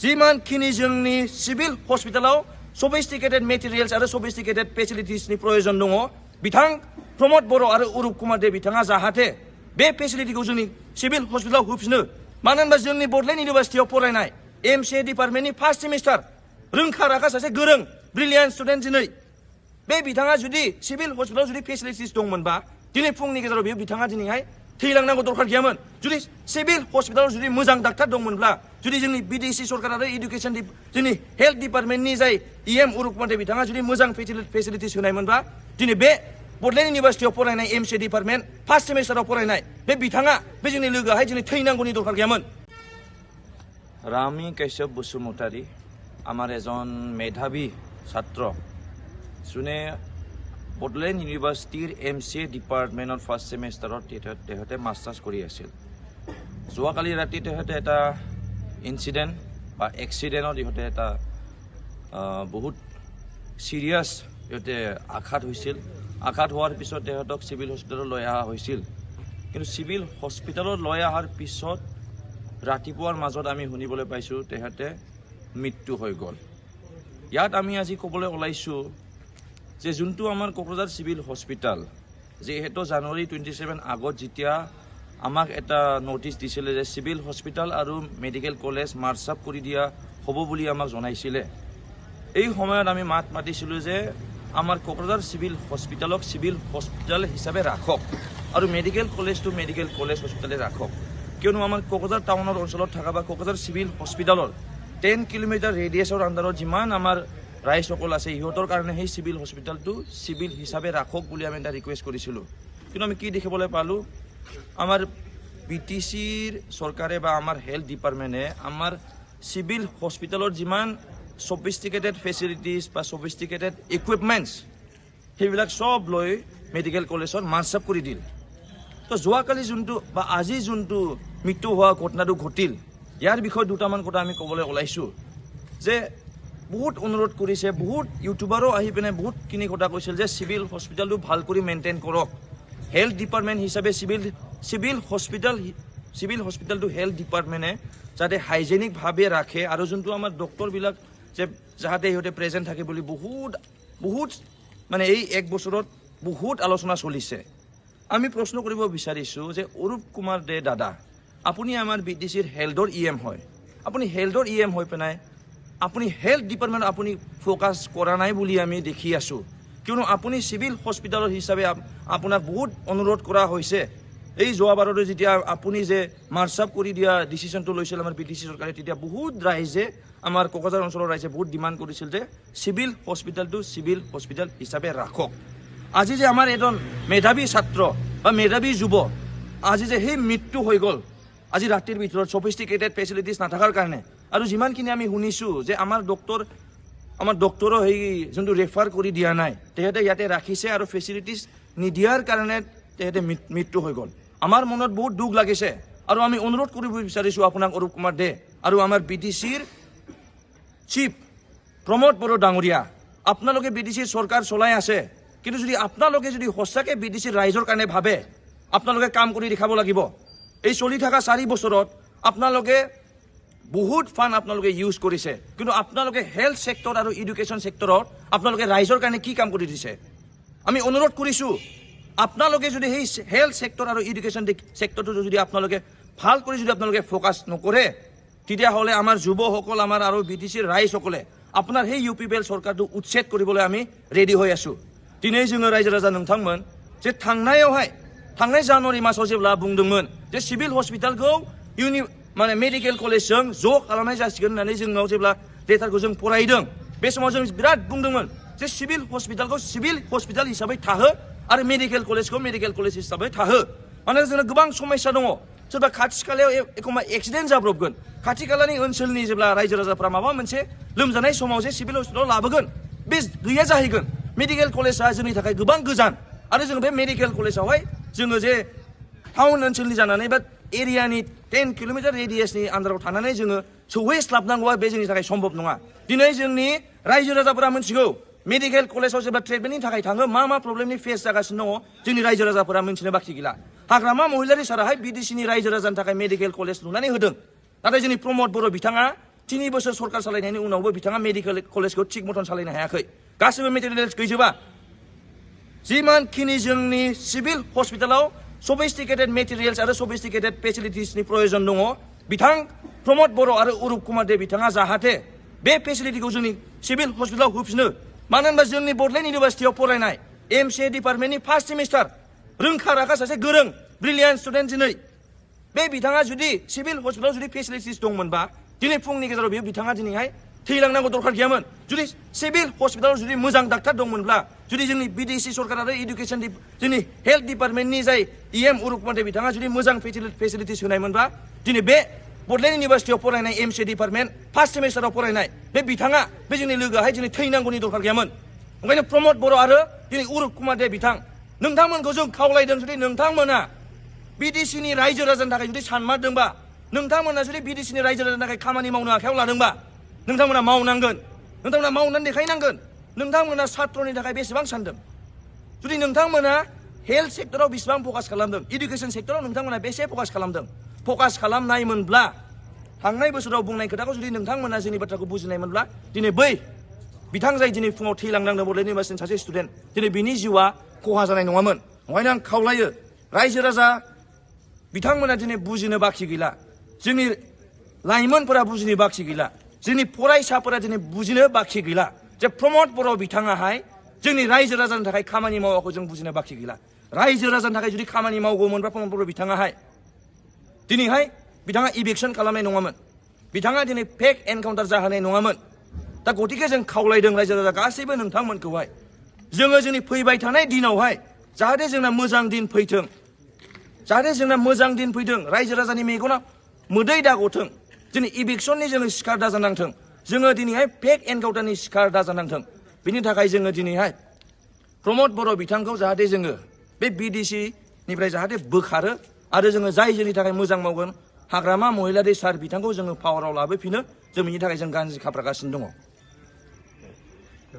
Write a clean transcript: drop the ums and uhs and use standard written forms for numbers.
जिमानखिनि जोंनि सिभिल हस्पिटालाव sophisticated materials आरो सफिस्टिकेटेड फेसिलिटिसनि प्रयोजन दङ बिथां प्रमद बर' आरो अरुप कुमार दे बिथाङा जाहाथे बे फेसिलिटिखौ जोंनि सिभिल हस्पिटालाव होफिनो मानो होनबा जोंनि बडलेण्ड इउनिभारसिटियाव फरायनाय एमसिए डिपार्टमेन्टनि फार्स्ट सेमिस्टार रोंखा राखा सासे गोरों ब्रिलियान्ट स्टुडेन्ट दिनै बे बिथाङा जुदि सिभिल हस्पिटालाव जुदि फेसिलिटिस दंमोनबा दिनै फुंनि गेजेराव बे बिथाङा दिनैहाय थैलांनांगौ दरकार गैयामोन जुदि सिभिल हस्पिटालाव जुदि मोजां डाक्टार दंमोनब्ला जुदि जोंनि बिटिसि सरकार आरो इडुकेसन जोंनि हेल्थ डिपार्टमेन्टनि जाय इएम अरुप कुमार दे बिथाङा जुदि मोजां फेसिलिटिस होनायमोनबा दिनै बे बडलेण्ड इउनिभारसिटियाव फरायनाय एमसिए डिपार्टमेन्ट फार्स्ट सेमिस्टाराव फरायनाय बे बिथाङा बे जोंनि लोगोआहाय दिनै थैनांगौनि दरकार गैयामोन। रामी कैश्यप बसुमतारी आमार एजन मेधावी छात्र जोने बडलेण्ड इउनिभार्सिटिर एमसिए डिपार्टमेन्टत फार्स्ट सेमिस्टारत तेहते मास्टार्स करि आसिल जोवाकाली राति तेहते एटा इन्सिडेन्ट बा एक्सिडेन्टत इहते एटा बहुत सिरियास इहते आघात হৈছিল आघात होৱাৰ পিছত তেহঁতক সিভিল হস্পিটালত লৈ অহা হৈছিল কিন্তু সিভিল হস্পিটালত লৈ অহাৰ পিছত ৰাতিপুৱাৰ মাজত আমি শুনিবলৈ পাইছো তেহঁতে মৃত্যু হৈ গ'ল। ইয়াত আমি আজি ক'বলৈ ওলাইছো যে যোনটো আমাৰ কোকৰাঝাৰ সিভিল হস্পিটাল যেহেতু জানুৱাৰী 27 আগত যেতিয়া আমাক এটা নোটিছ দিছিলে যে সিভিল হস্পিটাল আৰু মেডিকেল কলেজ মাৰ্জ আপ কৰি দিয়া হ'ব বুলি আমাক জনাইছিলে এই সময়ত আমি মাত মাতিছিলো যে আমাৰ কোকৰাঝাৰ সিভিল হস্পিটালক সিভিল হস্পিটাল হিচাপে ৰাখক আৰু মেডিকেল কলেজটো মেডিকেল কলেজ হস্পিটালে ৰাখক কিয়নো আমাৰ কোকৰাঝাৰ টাউনৰ অঞ্চলত থকা বা কোকৰাঝাৰ সিভিল হস্পিটালৰ 10 কিলোমিটাৰ ৰেডিয়াছৰ আণ্ডাৰত যিমান আমাৰ ৰাইজসকল আছে ইহঁতৰ কাৰণে সেই সিভিল হস্পিটালটো সিভিল হিচাপে ৰাখক বুলি আমি এটা ৰিকুৱেষ্ট কৰিছিলোঁ কিন্তু আমি কি দেখিবলৈ পালোঁ আমাৰ বিটিচিৰ চৰকাৰে বা আমাৰ হেল্থ ডিপাৰ্টমেণ্টে আমাৰ সিভিল হস্পিটালৰ যিমান sophisticated facilities বা sophisticated equipments সেইবিলাক সব লৈ মেডিকেল কলেজত মাৰ্জ আপ কৰি দিল তো যোৱাকালি যোনটো বা আজি যোনটো মৃত্যু হোৱা ঘটনাটো ঘটিল ইয়াৰ বিষয়ে দুটামান কথা আমি ক'বলৈ ওলাইছোঁ যে বহুত অনুৰোধ কৰিছে বহুত ইউটিউবাৰো আহি পিনে বহুতখিনি কথা কৈছিল যে সিভিল হস্পিটালটো ভাল কৰি মেইনটেইন কৰক হেল্থ ডিপাৰ্টমেণ্ট হিচাপে সিভিল হস্পিটালটো হেল্থ ডিপাৰ্টমেণ্টে যাতে হাইজেনিকভাৱে ৰাখে আৰু যোনটো আমাৰ ডক্টৰবিলাক যে যাহাতে ইহঁতে প্ৰেজেণ্ট থাকে বুলি বহুত মানে এই এক বছৰত বহুত আলোচনা চলিছে আমি প্ৰশ্ন কৰিব বিচাৰিছোঁ যে অৰুপ কুমাৰ দে দাদা আপুনি আমাৰ বিটিচিৰ হেল্থৰ ইএম হয় আপুনি হেল্থৰ ইএম হৈ পেলাই আপুনি হেল্থ ডিপাৰ্টমেণ্ট আপুনি ফ'কাছ কৰা নাই বুলি আমি দেখি আছোঁ কিয়নো আপুনি সিভিল হস্পিটালৰ হিচাপে আপোনাক বহুত অনুৰোধ কৰা হৈছে এই যোৱাবাৰতে যেতিয়া আপুনি যে মাৰ্জ আপ কৰি দিয়া ডিচিশ্যনটো লৈছিল আমাৰ বিটিচি চৰকাৰে তেতিয়া বহুত ৰাইজে আমাৰ কোকৰাঝাৰ অঞ্চলৰ ৰাইজে বহুত ডিমাণ্ড কৰিছিল যে সিভিল হস্পিটালটো সিভিল হস্পিটাল হিচাপে ৰাখক আজি যে আমাৰ এজন মেধাৱী ছাত্ৰ বা মেধাৱী যুৱ আজি যে সেই মৃত্যু হৈ গ'ল আজি ৰাতিৰ ভিতৰত সফিষ্টিকেটেড ফেচিলিটিছ নাথাকাৰ কাৰণে আৰু যিমানখিনি আমি শুনিছোঁ যে আমাৰ ডক্টৰো সেই যোনটো ৰেফাৰ কৰি দিয়া নাই তেহেঁতে ইয়াতে ৰাখিছে আৰু ফেচিলিটিছ নিদিয়াৰ কাৰণে তেহেঁতে মৃত্যু হৈ গ'ল আমাৰ মনত বহুত দুখ লাগিছে আৰু আমি অনুৰোধ কৰিব বিচাৰিছোঁ আপোনাক অৰুপ কুমাৰ দে আৰু আমাৰ বিটিচিৰ চিফ প্ৰমোদ বড়ো ডাঙৰীয়া আপোনালোকে বিটিচিৰ চৰকাৰ চলাই আছে কিন্তু যদি আপোনালোকে যদি সঁচাকৈ বিটিচিৰ ৰাইজৰ কাৰণে ভাবে আপোনালোকে কাম কৰি দেখাব লাগিব এই চলি থকা 4 বছৰত আপোনালোকে বহুত ফাণ্ড আপোনালোকে ইউজ কৰিছে কিন্তু আপোনালোকে হেল্থ সেক্টৰ আৰু এডুকেশ্যন সেক্টৰত আপোনালোকে ৰাইজৰ কাৰণে কি কাম কৰি দিছে আমি অনুৰোধ কৰিছোঁ আপোনালোকে যদি সেই হেল্থ সেক্টৰ আৰু এডুকেশ্যন সেক্টৰটো যদি আপোনালোকে ভাল কৰি যদি আপোনালোকে ফ'কাছ নকৰে তেতিয়াহ'লে আমাৰ যুৱসকল আমাৰ আৰু বিটিচিৰ ৰাইজসকলে আপোনাৰ সেই ইউপিপিএল চৰকাৰটো উচ্ছেদ কৰিবলৈ আমি ৰেডি হৈ আছোঁ दिनै जोङो रायजो राजा नोंथांमोन जे थांनाय जानुवारि मासाव जेब्ला बुंदोंमोन जे सिभिल हस्पिटालखौ माने मेडिकेल कलेजजों ज' खालामनाय जासिगोन होननानै जोंनाव जेब्ला लेटारखौ जों फरायदों बे समाव जों बिराद बुंदोंमोन जे सिभिल हस्पिटालखौ सिभिल हस्पिटाल हिसाबै थाहो आरो मेडिकेल कलेजखौ मेडिकेल कलेज हिसाबै थाहो मानोना जोंना गोबां समस्या दङ सोरबा खाथि खालायाव एखमबा एक्सिडेन्ट जाब्रबगोन खाथि खालानि ओनसोलनि जेब्ला रायजो राजाफ्रा माबा मोनसे लोमजानाय समाव जे सिभिल हस्पिटालाव लाबोगोन बे गैया जाहैगोन मेडिकेल कलेजआ जोंनि थाखाय गोबां गोजान आरो जों बे मेडिकेल कलेजआवहाय जोङो जे टाउन ओनसोलनि जानानै बा एरियानि 10 किलोमिटार रेडियासनि आन्दाराव थानानै जोङो सौहैस्लाबनांगौआ बे जोंनि थाखाय सम्भब नङा दिनै जोंनि रायजो राजाफोरा मिथिगौ मेडिकेल कलेजाव जेब्ला ट्रिटमेन्टनि थाखाय थाङो मा प्रब्लेमनि फेस जागासिनो दङ जोंनि रायजो राजाफोरा मिथिनो बाखि गैला हाग्रामा महिलारि साराहाय बिटिसिनि रायजो राजानि थाखाय मेडिकेल कलेज लुनानै होदों नाथाय जोंनि प्रमोद बर' बिथाङा 3 बोसोर सरकार सालायनायनि उनावबो बिथाङा मेडिकेल कलेजखौ थिग मथन सालायनो हायाखै गासिबो मेटेरियेल्स गैजोबा जिमानखिनि जोंनि सिभिल हस्पिटालाव सफिस्टिकेटेड मेटेरियेल्स आरो सफिस्टिकेटेड फेसिलिटिसनि प्रयोजन दङ बिथां प्रमद बर' आरो अरुप कुमार दे बिथाङा जाहाथे बे फेसिलिटिखौ जोंनि सिभिल हस्पिटालाव होफिनो मानो होनबा जोंनि बडलेण्ड इउनिभारसिटियाव फरायनाय एमसिए डिपार्टमेन्टनि फार्स्ट सेमिस्टार रोंखा राखा सासे गोरों ब्रिलियान्ट स्टुडेन्ट दिनै बे बिथाङा जुदि सिभिल हस्पिटालाव जुदि फेसिलिटिस दंमोनबा दिनै फुंनि गेजेराव बेयो बिथाङा दिनैहाय थैलांनांगौ दरकार गैयामोन जुदि सिभिल हस्पिटालाव जुदि मोजां डाक्टार दंमोनब्ला जुदि जोंनि बिडिसि सरकार आरो इडुकेसन जोंनि हेल्थ डिपार्टमेन्टनि जाय इएम अरुप कुमार दे बिथाङा जुदि मोजां फेसिलिटिस होनायमोनबा दिनै बे बडलेण्ड इउनिभारसिटियाव फरायनाय एमसिए डिपार्टमेन्ट फार्स्ट सेमिस्टाराव फरायनाय बे बिथाङा बे जोंनि लोगोआहाय दिनै थैनांगौनि दरकार गैयामोन ओंखायनो प्रमद बर' आरो दिनै अरुप कुमार दे बिथां नोंथांमोनखौ जों खावलायदों जुदि नोंथांमोना बिडिसिनि रायजो राजानि थाखाय जुदि सानमारदोंबा नोंथांमोना जुदि बिडिसिनि रायजो राजानि थाखाय खामानि मावनो आखायाव लादोंबा नोंथांमोना मावनांगोन नोंथांमोना मावनानै देखायनांगोन नोंथांमोना सात्रनि थाखाय बेसेबां सानदों जुदि नोंथांमोना हेल्थ सेक्टराव बेसेबां फकास खालामदों इडुकेसन सेक्टराव नोंथांमोना बेसे फकास खालामदों फकास खालामनायमोनब्ला थांनाय बोसोराव बुंनाय खोथाखौ जुदि नोंथांमोना जोंनि बाथ्राखौ बुजिनायमोनब्ला दिनै बै बिथां जाय दिनै फुङाव थैलांनांदों बडलेण्ड इउनिभारसिटिनि सासे स्टुडेन्ट दिनै बिनि जिउआ खहा जानाय नङामोन ओंखायनो आं खावलायो रायजो राजा बिथांमोना दिनै बुजिनो बाखि गैला जोंनि लाइमोनफोरा बुजिनो बाखि गैला जोंनि फरायसाफोरा दिनै बुजिनो बाखि गैला जे प्रमद बर' बिथाङाहाय जोंनि रायजो राजानि थाखाय खामानि मावाखौ जों बुजिनो बाखि गैला रायजो राजानि थाखाय जुदि खामानि मावगौमोनब्ला प्रमद बर' बिथाङाहाय दिनैहाय बिथाङा इभिकसन खालामनाय नङामोन बिथाङा दिनै फेक एनकाउन्टार जाहोनाय नङामोन दा गतिके जों खावलायदों रायजो राजा गासैबो नोंथांमोनखौहाय जोङो जोंनि फैबाय थानाय दिनावहाय जाहाथे जोंना मोजां दिन फैथों जाहाथे जोंना मोजां दिन फैथों रायजो राजानि मेगना मोदै दागथों जोंनि इभिकसननि जोङो शिकार दाजानांथों जोङो दिनैहाय फेक एनकाउन्टारनि शिकार दाजानांथों बिनि थाखाय जोङो दिनैहाय प्रमद बर' बिथांखौ जाहाथे जोङो बे बिडिसिनिफ्राय जाहाथे बोखारो आरो जोङो जाय जोंनि थाखाय मोजां मावगोन हाग्रामा महिलारि सार बिथांखौ जोङो पावाराव लाबोफिनो जों बिनि थाखाय जों गांजि खाफ्रागासिनो दङ